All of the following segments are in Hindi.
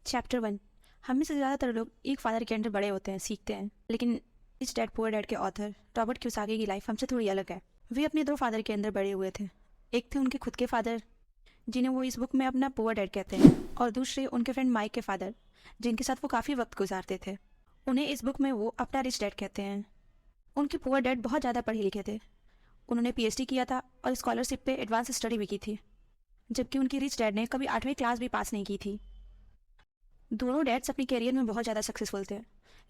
चैप्टर 1। हम में से ज़्यादातर लोग एक फादर के अंडर बड़े होते हैं, सीखते हैं, लेकिन रिच डैड पुअर डैड के ऑथर रॉबर्ट क्यूसाकी की लाइफ हमसे थोड़ी अलग है। वे अपने दो फादर के अंदर बड़े हुए थे। एक थे उनके खुद के फादर, जिन्हें वो इस बुक में अपना पुअर डैड कहते हैं, और दूसरे उनके फ्रेंड माइक के फादर, जिनके साथ वो काफ़ी वक्त गुजारते थे। उन्हें इस बुक में वो अपना रिच डैड कहते हैं। उनके पुअर डैड बहुत ज़्यादा पढ़े लिखे थे। उन्होंने पीएचडी किया था और स्कॉलरशिप पे एडवांस स्टडी भी की थी, जबकि उनके रिच डैड ने कभी 8वीं क्लास भी पास नहीं की थी। दोनों डैड्स अपने करियर में बहुत ज़्यादा सक्सेसफुल थे,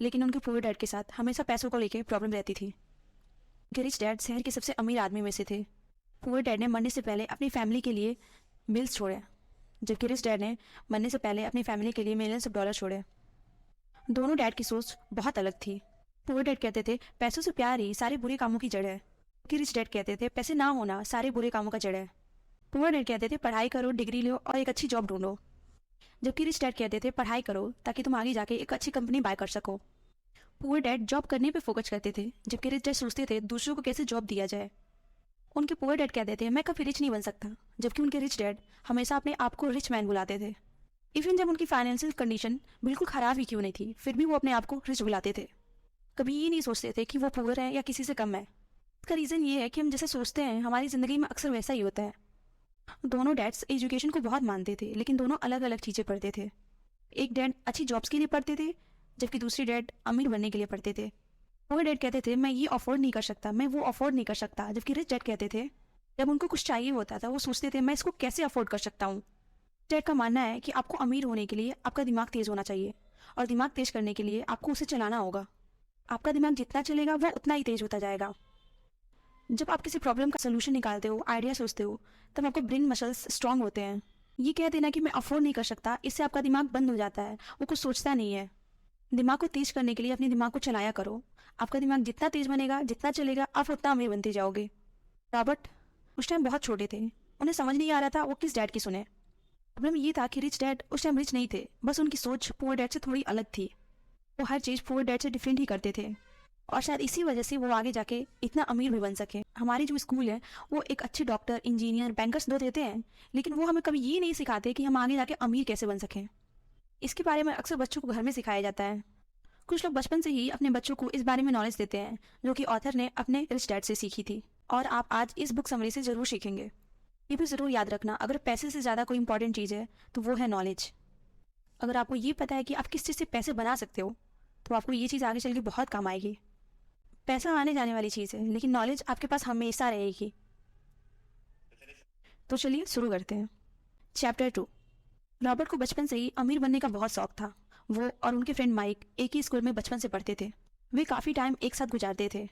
लेकिन उनके पुअर डैड के साथ हमेशा पैसों को लेकर प्रॉब्लम रहती थी। उनके रिच डैड शहर के सबसे अमीर आदमी में से थे। पुअर डैड ने मरने से पहले अपनी फैमिली के लिए मिल्स छोड़े, जबकि रिच डैड ने मरने से पहले अपनी फैमिली के लिए मिलियंस ऑफ डॉलर छोड़े। दोनों डैड की सोच बहुत अलग थी। पुअर डैड कहते थे पैसों से प्यार ही सारे बुरे कामों की जड़ है, जबकि रिच डैड कहते थे पैसे ना होना सारे बुरे कामों का जड़ है। पुअर डैड कहते थे पढ़ाई करो, डिग्री लो और एक अच्छी जॉब ढूंढो, जबकि रिच डैड कहते थे पढ़ाई करो ताकि तुम आगे जाके एक अच्छी कंपनी बाय कर सको। पुअर डैड जॉब करने पे फोकस करते थे, जबकि रिच डैड सोचते थे दूसरों को कैसे जॉब दिया जाए। उनके पुअर डैड कहते थे मैं कभी रिच नहीं बन सकता, जबकि उनके रिच डैड हमेशा अपने आप को रिच मैन बुलाते थे। इवन जब उनकी फाइनेंशियल कंडीशन बिल्कुल ख़राब ही क्यों नहीं थी, फिर भी वो अपने आप को रिच बुलाते थे। कभी ये नहीं सोचते थे कि वो पुअर है या किसी से कम है। इसका रीज़न ये है कि हम जैसे सोचते हैं हमारी ज़िंदगी में अक्सर वैसा ही होता है। दोनों डैड्स एजुकेशन को बहुत मानते थे, लेकिन दोनों अलग अलग चीज़ें पढ़ते थे। एक डैड अच्छी जॉब्स के लिए पढ़ते थे, जबकि दूसरी डैड अमीर बनने के लिए पढ़ते थे। पुअर डैड कहते थे मैं ये अफोर्ड नहीं कर सकता, मैं वो अफोर्ड नहीं कर सकता, जबकि रिच डैड कहते थे जब उनको कुछ चाहिए होता था वो सोचते थे मैं इसको कैसे अफोर्ड कर सकता हूँ। डैड का मानना है कि आपको अमीर होने के लिए आपका दिमाग तेज़ होना चाहिए, और दिमाग तेज करने के लिए आपको उसे चलाना होगा। आपका दिमाग जितना चलेगा वो उतना ही तेज होता जाएगा। जब आप किसी प्रॉब्लम का सोल्यूशन निकालते हो, आइडिया सोचते हो, तब आपके ब्रेन मसल्स स्ट्रांग होते हैं। ये कह देना कि मैं अफोर्ड नहीं कर सकता, इससे आपका दिमाग बंद हो जाता है, वो कुछ सोचता नहीं है। दिमाग को तेज करने के लिए अपने दिमाग को चलाया करो। आपका दिमाग जितना तेज बनेगा, जितना चलेगा, आप उतना अमीर बनते जाओगे। रॉबर्ट उस टाइम बहुत छोटे थे, उन्हें समझ नहीं आ रहा था वो किस डैड की सुने। प्रॉब्लम ये था कि रिच डैड उस टाइम रिच नहीं थे, बस उनकी सोच पुअर डैड से थोड़ी अलग थी। वो हर चीज़ पुअर डैड से डिफरेंट ही करते थे, और शायद इसी वजह से वो आगे जाके इतना अमीर भी बन सके। हमारी जो स्कूल है वो एक अच्छे डॉक्टर, इंजीनियर, बैंकर्स दो देते हैं, लेकिन वो हमें कभी ये नहीं सिखाते कि हम आगे जाके अमीर कैसे बन सकें। इसके बारे में अक्सर बच्चों को घर में सिखाया जाता है। कुछ लोग बचपन से ही अपने बच्चों को इस बारे में नॉलेज देते हैं, जो कि ऑथर ने अपने रिच डैड से सीखी थी, और आप आज इस बुक समरी से ज़रूर सीखेंगे। ये भी ज़रूर याद रखना, अगर पैसे से ज़्यादा कोई इंपॉर्टेंट चीज़ है तो वो है नॉलेज। अगर आपको ये पता है कि आप किस चीज़ से पैसे बना सकते हो, तो आपको ये चीज़ आगे चल के बहुत काम आएगी। पैसा आने जाने वाली चीज़ है, लेकिन नॉलेज आपके पास हमेशा रहेगी। तो चलिए शुरू करते हैं। चैप्टर 2। रॉबर्ट को बचपन से ही अमीर बनने का बहुत शौक था। वो और उनके फ्रेंड माइक एक ही स्कूल में बचपन से पढ़ते थे। वे काफ़ी टाइम एक साथ गुजारते थे।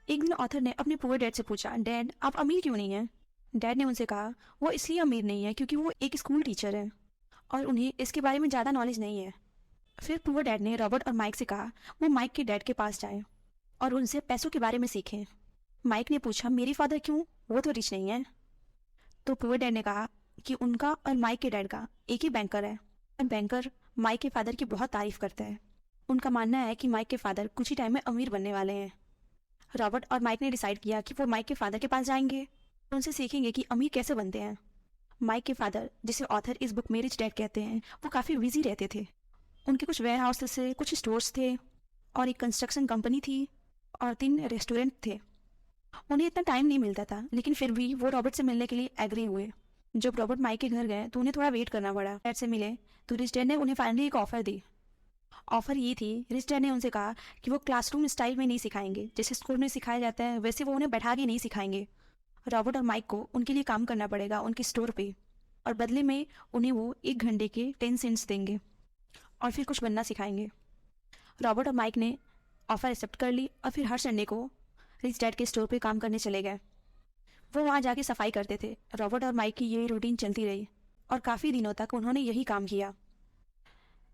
एक दिन ऑथर ने अपने पुअर डैड से पूछा, डैड आप अमीर क्यों नहीं हैं? डैड ने उनसे कहा वो इसलिए अमीर नहीं है क्योंकि वो एक स्कूल टीचर है और उन्हें इसके बारे में ज़्यादा नॉलेज नहीं है। फिर पुअर डैड ने रॉबर्ट और माइक से कहा वो माइक के डैड के पास जाएं और उनसे पैसों के बारे में सीखें। माइक ने पूछा मेरी फादर क्यों, वो तो रिच नहीं है। तो पुअर डैड ने कहा कि उनका और माइक के डैड का एक ही बैंकर है, और बैंकर माइक के फादर की बहुत तारीफ करता है। उनका मानना है कि माइक के फादर कुछ ही टाइम में अमीर बनने वाले हैं। रॉबर्ट और माइक ने डिसाइड किया कि वो माइक के फादर के पास जाएंगे और उनसे सीखेंगे कि अमीर कैसे बनते हैं। माइक के फादर, जिसे ऑथर इस बुक में रिच डैड कहते हैं, वो काफ़ी बिजी रहते थे। उनके कुछ वेयर हाउसेस थे, कुछ स्टोर्स थे, और एक कंस्ट्रक्शन कंपनी थी, और 3 रेस्टोरेंट थे। उन्हें इतना टाइम नहीं मिलता था, लेकिन फिर भी वो रॉबर्ट से मिलने के लिए एग्री हुए। जब रॉबर्ट माइक के घर गए तो उन्हें थोड़ा वेट करना पड़ा। डैड से मिले तो रिच डैड ने उन्हें फाइनली एक ऑफ़र दी। ऑफ़र ये थी, रिच डैड ने उनसे कहा कि वो क्लासरूम स्टाइल में नहीं सिखाएंगे, जैसे स्कूल में सिखाया जाता है वैसे वो उन्हें बैठा के नहीं सिखाएंगे। रॉबर्ट और माइक को उनके लिए काम करना पड़ेगा उनके स्टोर पे, और बदले में उन्हें वो 1 घंटे के 10 सेंट्स देंगे और फिर कुछ बनना सिखाएंगे। रॉबर्ट और माइक ने ऑफ़र एक्सेप्ट कर ली और फिर हर संडे को रिच डैड के स्टोर पे काम करने चले गए। वो वहाँ जाके सफाई करते थे। रॉबर्ट और माइक की यही रूटीन चलती रही और काफ़ी दिनों तक उन्होंने यही काम किया।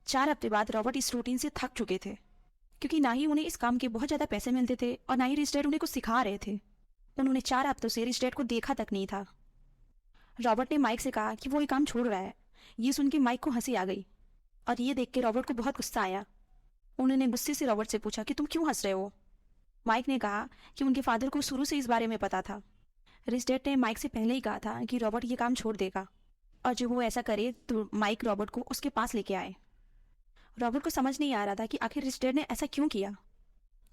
4 हफ्ते बाद रॉबर्ट इस रूटीन से थक चुके थे, क्योंकि ना ही उन्हें इस काम के बहुत ज़्यादा पैसे मिलते थे और ना ही रिच डैड उन्हें कुछ सिखा रहे थे। उन्होंने 4 हफ्तों से रिच डैड को देखा तक नहीं था। रॉबर्ट ने माइक से कहा कि वो ये काम छोड़ रहा है। ये सुन के माइक को हंसी आ गई, और ये देख के रॉबर्ट को बहुत गुस्सा आया। उन्होंने गुस्से से रॉबर्ट से पूछा कि तुम क्यों हंस रहे हो? माइक ने कहा कि उनके फादर को शुरू से इस बारे में पता था। रिच डैड ने माइक से पहले ही कहा था कि रॉबर्ट ये काम छोड़ देगा, और जब वो ऐसा करे तो माइक रॉबर्ट को उसके पास लेके आए। रॉबर्ट को समझ नहीं आ रहा था कि आखिर रिच डैड ने ऐसा क्यों किया,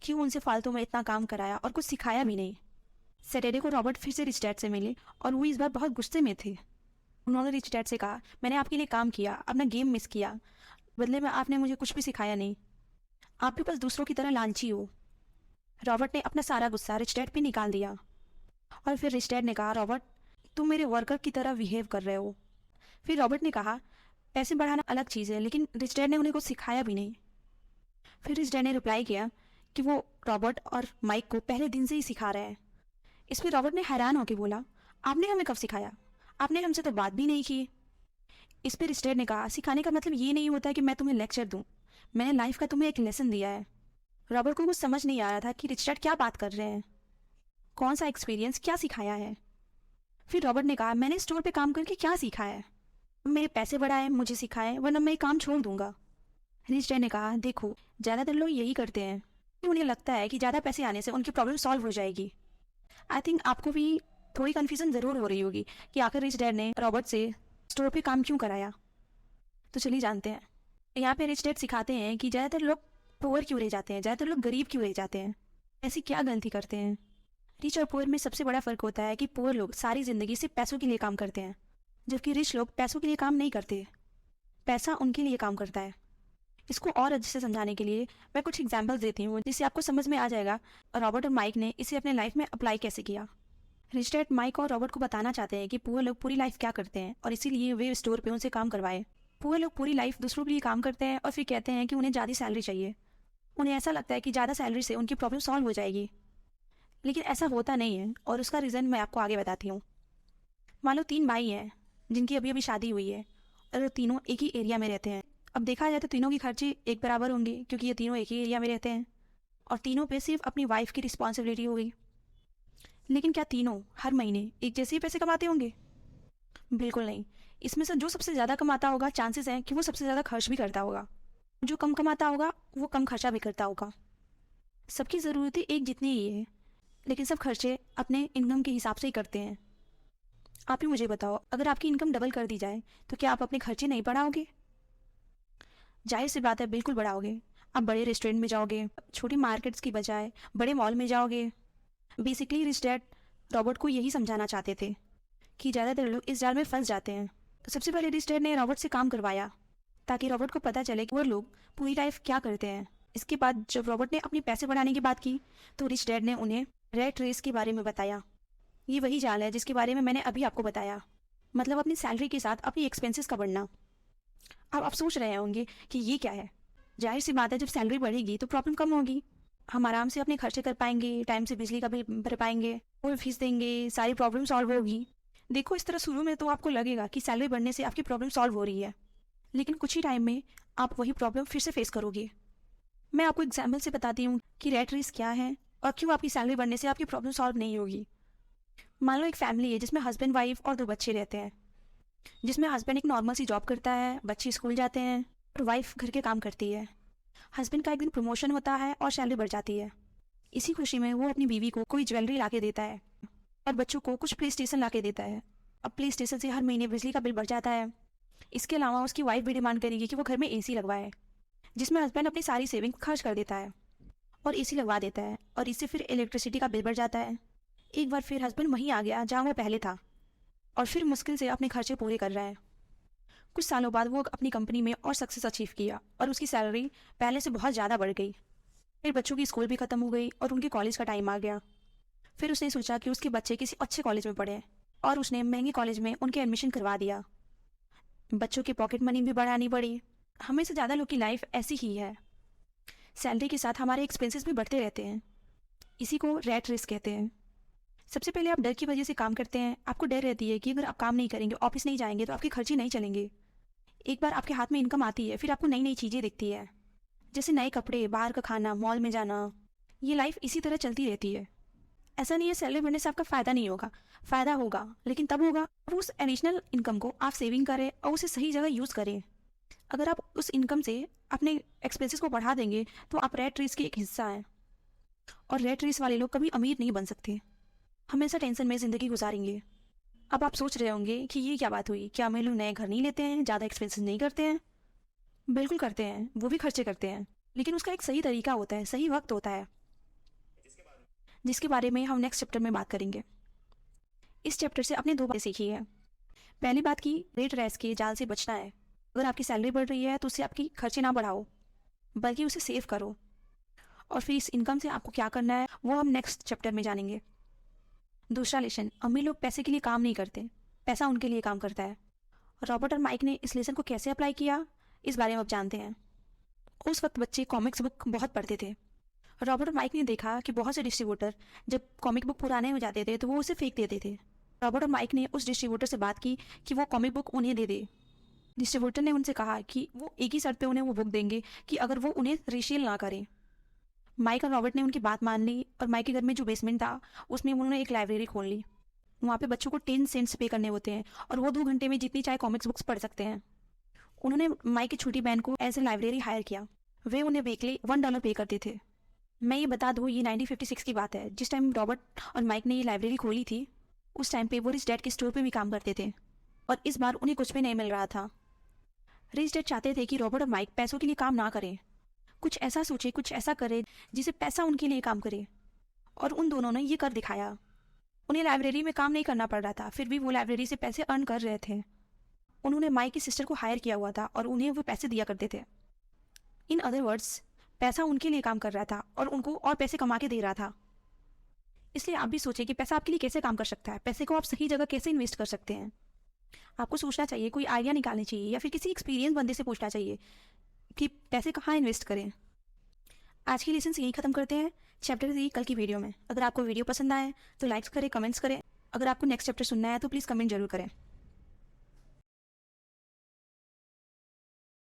क्यों उनसे फालतू में इतना काम कराया और कुछ सिखाया भी नहीं। सैटरडे को रॉबर्ट फिर से रिच डैड से मिले और वो इस बार बहुत गुस्से में थे। उन्होंने रिच डैड से कहा, मैंने आपके लिए काम किया, अपना गेम मिस किया, बदले में आपने मुझे कुछ भी सिखाया नहीं, आप भी बस दूसरों की तरह लालची हो। रॉबर्ट ने अपना सारा गुस्सा रिच डैड पे निकाल दिया और फिर रिच डैड ने कहा, रॉबर्ट तुम मेरे वर्कर की तरह बिहेव कर रहे हो। फिर रॉबर्ट ने कहा, पैसे बढ़ाना अलग चीज़ है, लेकिन रिच डैड ने उन्हें कुछ सिखाया भी नहीं। फिर रिच डैड ने रिप्लाई किया कि वो रॉबर्ट और माइक को पहले दिन से ही सिखा रहे हैं। इस पर रॉबर्ट ने हैरान होकर बोला, आपने हमें कब सिखाया, आपने हमसे तो बात भी नहीं की। इस पर रिच डैड ने कहा, सिखाने का मतलब ये नहीं होता कि मैं तुम्हें लेक्चर दूँ, मैंने लाइफ का तुम्हें एक लेसन दिया है। रॉबर्ट को कुछ समझ नहीं आ रहा था कि रिच डैड क्या बात कर रहे हैं, कौन सा एक्सपीरियंस, क्या सिखाया है। फिर रॉबर्ट ने कहा, मैंने स्टोर पे काम करके क्या सीखा है, मेरे पैसे बढ़ाए, मुझे सिखाए, वरना मैं ये काम छोड़ दूंगा। रिच डैड ने कहा, देखो ज़्यादातर लोग यही करते हैं कि उन्हें लगता है कि ज़्यादा पैसे आने से उनकी प्रॉब्लम सॉल्व हो जाएगी। आई थिंक आपको भी थोड़ी कन्फ्यूजन ज़रूर हो रही होगी कि आखिर रिच डैड ने रॉबर्ट से स्टोर पे काम क्यों कराया। तो चलिए जानते हैं। यहाँ पे रिच डैड सिखाते हैं कि ज़्यादातर लोग पुअर क्यों रह जाते हैं, ज़्यादातर लोग गरीब क्यों रह जाते हैं, ऐसी क्या गलती करते हैं। रिच और पुअर में सबसे बड़ा फ़र्क होता है कि पुअर लोग सारी ज़िंदगी सिर्फ पैसों के लिए काम करते हैं, जबकि रिच लोग पैसों के लिए काम नहीं करते, पैसा उनके लिए काम करता है। इसको और अच्छे से समझाने के लिए मैं कुछ एग्जाम्पल्स देती हूँ जिससे आपको समझ में आ जाएगा रॉबर्ट और माइक ने इसे अपने लाइफ में अप्लाई कैसे किया। रिच डैड माइक और रॉबर्ट को बताना चाहते हैं कि पुअर लोग पूरी लाइफ क्या करते हैं और इसीलिए वे स्टोर पे उनसे काम करवाए। पुअर लोग पूरी लाइफ दूसरों के लिए काम करते हैं और फिर कहते हैं कि उन्हें ज़्यादा सैलरी चाहिए। उन्हें ऐसा लगता है कि ज़्यादा सैलरी से उनकी प्रॉब्लम सॉल्व हो जाएगी, लेकिन ऐसा होता नहीं है और उसका रीज़न मैं आपको आगे बताती हूँ। मान लो 3 भाई हैं जिनकी अभी अभी शादी हुई है और तीनों एक ही एरिया में रहते हैं। अब देखा जाए तो तीनों की खर्चे एक बराबर होंगे क्योंकि ये तीनों एक ही एरिया में रहते हैं और तीनों पे सिर्फ अपनी वाइफ की रिस्पॉन्सिबिलिटी होगी। लेकिन क्या तीनों हर महीने एक जैसे ही पैसे कमाते होंगे? बिल्कुल नहीं। इसमें से जो सबसे ज़्यादा कमाता होगा चांसेस हैं कि वो सबसे ज़्यादा खर्च भी करता होगा, जो कम कमाता होगा वो कम खर्चा भी करता होगा। सबकी ज़रूरतें एक जितनी ही है, लेकिन सब खर्चे अपने इनकम के हिसाब से ही करते हैं। आप ही मुझे बताओ, अगर आपकी इनकम डबल कर दी जाए तो क्या आप अपने खर्चे नहीं बढ़ाओगे? जाहिर सी बात है, बिल्कुल बढ़ाओगे। आप बड़े रेस्टोरेंट में जाओगे, छोटी मार्केट्स की बजाय बड़े मॉल में जाओगे। बेसिकली रिच डैड रॉबर्ट को यही समझाना चाहते थे कि ज़्यादातर लोग इस जाल में फंस जाते हैं। तो सबसे पहले रिच डैड ने रॉबर्ट से काम करवाया ताकि रॉबर्ट को पता चले कि वो लोग पूरी लाइफ क्या करते हैं। इसके बाद जब रॉबर्ट ने अपने पैसे बढ़ाने की बात की तो रिच डैड ने उन्हें रैट रेस के बारे में बताया। ये वही जाल है जिसके बारे में मैंने अभी आपको बताया, मतलब अपनी सैलरी के साथ अपनी एक्सपेंसेस का बढ़ना। अब आप सोच रहे होंगे कि ये क्या है। जाहिर सी बात है, जब सैलरी बढ़ेगी तो प्रॉब्लम कम होगी, हम आराम से अपने खर्चे कर पाएंगे, टाइम से बिजली का बिल भर पाएंगे और फीस देंगे, सारी प्रॉब्लम सॉल्व होगी। देखो, इस तरह शुरू में तो आपको लगेगा कि सैलरी बढ़ने से आपकी प्रॉब्लम सॉल्व हो रही है, लेकिन कुछ ही टाइम में आप वही प्रॉब्लम फिर से फेस करोगे। मैं आपको एग्जाम्पल से बताती हूँ कि रैट रेस क्या है और क्यों आपकी सैलरी बढ़ने से आपकी प्रॉब्लम सॉल्व नहीं होगी। मान लो एक फैमिली है जिसमें हस्बैंड, वाइफ और 2 बच्चे रहते हैं, जिसमें हस्बैंड एक नॉर्मल सी जॉब करता है, बच्चे स्कूल जाते हैं और वाइफ घर के काम करती है। हस्बैंड का एक दिन प्रमोशन होता है और सैलरी बढ़ जाती है। इसी खुशी में वो अपनी बीवी को कोई ज्वेलरी ला के देता है और बच्चों को कुछ प्ले स्टेशन ला के देता है। अब प्ले स्टेशन से हर महीने बिजली का बिल बढ़ जाता है। इसके अलावा उसकी वाइफ भी डिमांड करेगी कि वो घर में एसी लगवाए, जिसमें हस्बैंड अपनी सारी सेविंग खर्च कर देता है और एसी लगवा देता है और इससे फिर इलेक्ट्रिसिटी का बिल बढ़ जाता है। एक बार फिर हस्बैंड वहीं आ गया जहाँ वो पहले था और फिर मुश्किल से अपने खर्चे पूरे कर रहा है। कुछ सालों बाद वो अपनी कंपनी में और सक्सेस अचीव किया और उसकी सैलरी पहले से बहुत ज़्यादा बढ़ गई। फिर बच्चों की स्कूल भी ख़त्म हो गई और उनके कॉलेज का टाइम आ गया। फिर उसने सोचा कि उसके बच्चे किसी अच्छे कॉलेज में पढ़े और उसने महंगे कॉलेज में उनके एडमिशन करवा दिया। बच्चों की पॉकेट मनी भी बढ़ानी पड़ी। हमें से ज़्यादा लोग की लाइफ ऐसी ही है, सैलरी के साथ हमारे एक्सपेंसेस भी बढ़ते रहते हैं। इसी को रैट रेस कहते हैं। सबसे पहले आप डर की वजह से काम करते हैं। आपको डर रहती है कि अगर आप काम नहीं करेंगे, ऑफिस नहीं जाएंगे तो आपके खर्चे नहीं चलेंगे। एक बार आपके हाथ में इनकम आती है, फिर आपको नई नई चीज़ें दिखती है, जैसे नए कपड़े, बाहर का खाना, मॉल में जाना। ये लाइफ इसी तरह चलती रहती है। ऐसा नहीं है सैलरी बढ़ने से आपका फ़ायदा नहीं होगा, फ़ायदा होगा, लेकिन तब होगा और उस एडिशनल इनकम को आप सेविंग करें और उसे सही जगह यूज़ करें। अगर आप उस इनकम से अपने एक्सपेंसेस को बढ़ा देंगे तो आप रैट रेस के एक हिस्सा हैं और रैट रेस वाले लोग कभी अमीर नहीं बन सकते, हमेशा टेंशन में ज़िंदगी गुजारेंगे। अब आप सोच रहे होंगे कि ये क्या बात हुई, क्या अमीर लोग नए घर नहीं लेते हैं, ज़्यादा एक्सपेंसेस नहीं करते हैं? बिल्कुल करते हैं, वो भी खर्चे करते हैं, लेकिन उसका एक सही तरीका होता है, सही वक्त होता है, जिसके बारे में हम नेक्स्ट चैप्टर में बात करेंगे। इस चैप्टर से आपने 2 बातें सीखी है। पहली बात की रेट रेस के जाल से बचना है। अगर आपकी सैलरी बढ़ रही है तो उससे आपकी खर्चे ना बढ़ाओ, बल्कि उसे सेव करो। और फिर इस इनकम से आपको क्या करना है वो हम नेक्स्ट चैप्टर में जानेंगे। दूसरा लेसन, अमीर लोग पैसे के लिए काम नहीं करते, पैसा उनके लिए काम करता है। रॉबर्ट और माइक ने इस लेसन को कैसे अप्लाई किया, इस बारे में अब जानते हैं। उस वक्त बच्चे कॉमिक्स बुक बहुत पढ़ते थे। रॉबर्ट और माइक ने देखा कि बहुत से डिस्ट्रीब्यूटर जब कॉमिक बुक पुराने हो जाते थे तो वो उसे फेंक देते थे। रॉबर्ट और माइक ने उस डिस्ट्रीब्यूटर से बात की कि वो कॉमिक बुक उन्हें दे दे। डिस्ट्रीब्यूटर ने उनसे कहा कि वो एक ही शर्त पे उन्हें वो बुक देंगे कि अगर वो उन्हें रीसेल ना करें। माइक और रॉबर्ट ने उनकी बात मान ली और माइक के घर में जो बेसमेंट था उसमें उन्होंने एक लाइब्रेरी खोल ली। वहाँ पे बच्चों को 10 सेंट्स पे करने होते हैं और वो 2 घंटे में जितनी चाहे कॉमिक्स बुक्स पढ़ सकते हैं। उन्होंने माइक की छोटी बहन को एज ए लाइब्रेरी हायर किया। वे उन्हें वीकली $1 पे करते थे। मैं ये बता दूँ, ये 1956 की बात है। जिस टाइम रॉबर्ट और माइक ने ये लाइब्रेरी खोली थी उस टाइम पे वो रिच डैड के स्टोर पे भी काम करते थे और इस बार उन्हें कुछ भी नहीं मिल रहा था। रिच डैड चाहते थे कि रॉबर्ट और माइक पैसों के लिए काम ना करें, कुछ ऐसा सोचे, कुछ ऐसा करे जिसे पैसा उनके लिए काम करे, और उन दोनों ने ये कर दिखाया। उन्हें लाइब्रेरी में काम नहीं करना पड़ रहा था, फिर भी वो लाइब्रेरी से पैसे अर्न कर रहे थे। उन्होंने माइक की सिस्टर को हायर किया हुआ था और उन्हें वो पैसे दिया करते थे। इन अदर वर्ड्स, पैसा उनके लिए काम कर रहा था और उनको और पैसे कमा के दे रहा था। इसलिए आप भी सोचें कि पैसा आपके लिए कैसे काम कर सकता है, पैसे को आप सही जगह कैसे इन्वेस्ट कर सकते हैं। आपको सोचना चाहिए, कोई आइडिया निकालनी चाहिए या फिर किसी एक्सपीरियंस बंदे से पूछना चाहिए कि पैसे कहाँ इन्वेस्ट करें। आज की लेसन यही खत्म करते हैं। चैप्टर 3 कल की वीडियो में। अगर आपको वीडियो पसंद आए तो लाइक्स करें, कमेंट्स करें। अगर आपको नेक्स्ट चैप्टर सुनना है तो प्लीज़ कमेंट जरूर करें।